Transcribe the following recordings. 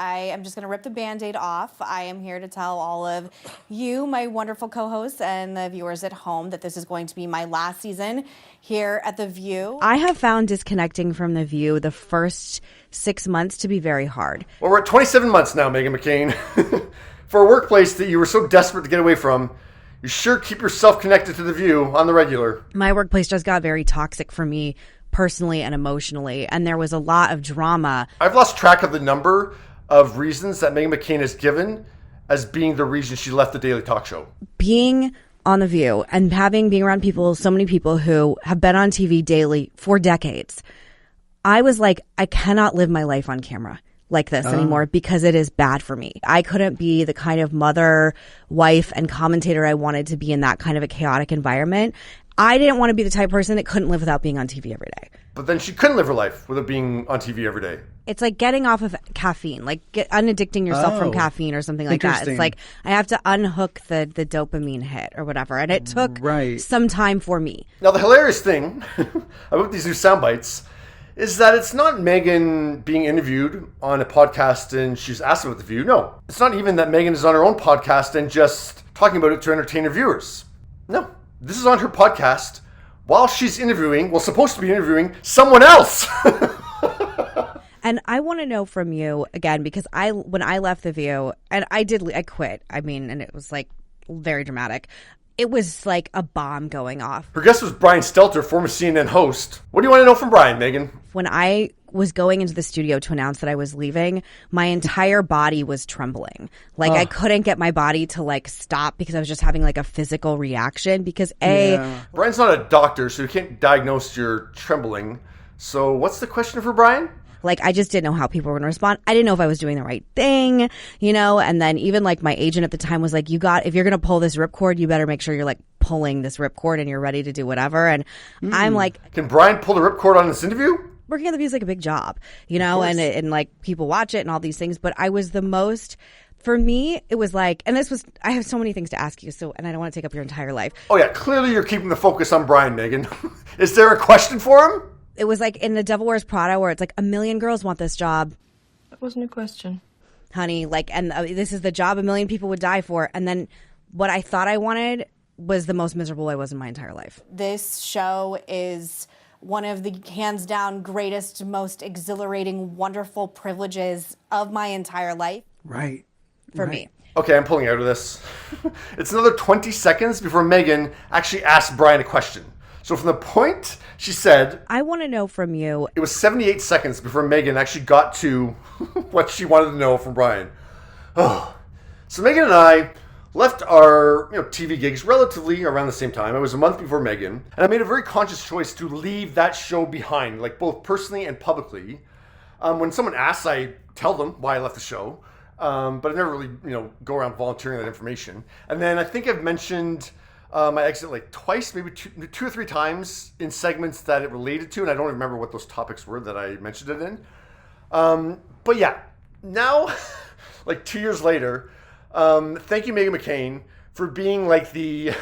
I am just going to rip the Band-Aid off. I am here to tell all of you, my wonderful co-hosts, and the viewers at home that this is going to be my last season here at The View. I have found disconnecting from The View the first 6 months to be very hard. Well, we're at 27 months now, Meghan McCain. For a workplace that you were so desperate to get away from, you sure keep yourself connected to The View on the regular. My workplace just got very toxic for me personally and emotionally, and there was a lot of drama. I've lost track of the number of reasons that Meghan McCain has given as being the reason she left the Daily Talk Show. Being on The View and being around people, so many people who have been on TV daily for decades, I was like, I cannot live my life on camera like this anymore because it is bad for me. I couldn't be the kind of mother, wife, and commentator I wanted to be in that kind of a chaotic environment. I didn't want to be the type of person that couldn't live without being on TV every day. But then she couldn't live her life without being on TV every day. It's like getting off of caffeine, like unaddicting yourself from caffeine or something like that. It's like I have to unhook the dopamine hit or whatever. And it took some time for me. Now, the hilarious thing about these new sound bites is that it's not Meghan being interviewed on a podcast and she's asked about The View. No, it's not even that Meghan is on her own podcast and just talking about it to entertain her viewers. No, this is on her podcast while she's supposed to be interviewing someone else. And I want to know from you again, because when I left The View, and I quit. I mean, and it was like very dramatic. It was like a bomb going off. Her guest was Brian Stelter, former CNN host. What do you want to know from Brian, Meghan? When I was going into the studio to announce that I was leaving, my entire body was trembling. Like I couldn't get my body to like stop because I was just having like a physical reaction because Brian's not a doctor, so he can't diagnose your trembling. So what's the question for Brian? Like, I just didn't know how people were going to respond. I didn't know if I was doing the right thing, you know? And then even like my agent at the time was like, if you're going to pull this ripcord, you better make sure you're like pulling this ripcord and you're ready to do whatever. And I'm like, can Brian pull the ripcord on this interview? Working at The View is like a big job, you know, and like people watch it and all these things. But I was for me, it was like, and I have so many things to ask you. And I don't want to take up your entire life. Oh yeah. Clearly you're keeping the focus on Brian, Meghan. Is there a question for him? It was like in The Devil Wears Prada where it's like 1 million girls want this job. That wasn't a question. Honey, like, and this is the job 1 million people would die for. And then what I thought I wanted was the most miserable I was in my entire life. This show is one of the hands down greatest, most exhilarating, wonderful privileges of my entire life. Right. For me. Okay, I'm pulling out of this. It's another 20 seconds before Meghan actually asked Brian a question. So from the point she said, I want to know from you. It was 78 seconds before Meghan actually got to what she wanted to know from Brian. Oh, so Meghan and I left our TV gigs relatively around the same time. It was a month before Meghan. And I made a very conscious choice to leave that show behind, like both personally and publicly. When someone asks, I tell them why I left the show. But I never really, go around volunteering that information. And then I think I've mentioned my exit like twice, maybe two or three times in segments that it related to, and I don't remember what those topics were that I mentioned it in. But yeah, now, like 2 years later, thank you, Meghan McCain, for being like the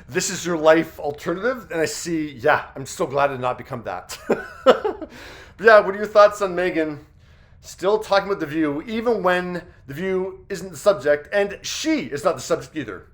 this is your life alternative. And I see, I'm so glad to not become that. But yeah, what are your thoughts on Meghan still talking about The View, even when The View isn't the subject, and she is not the subject either?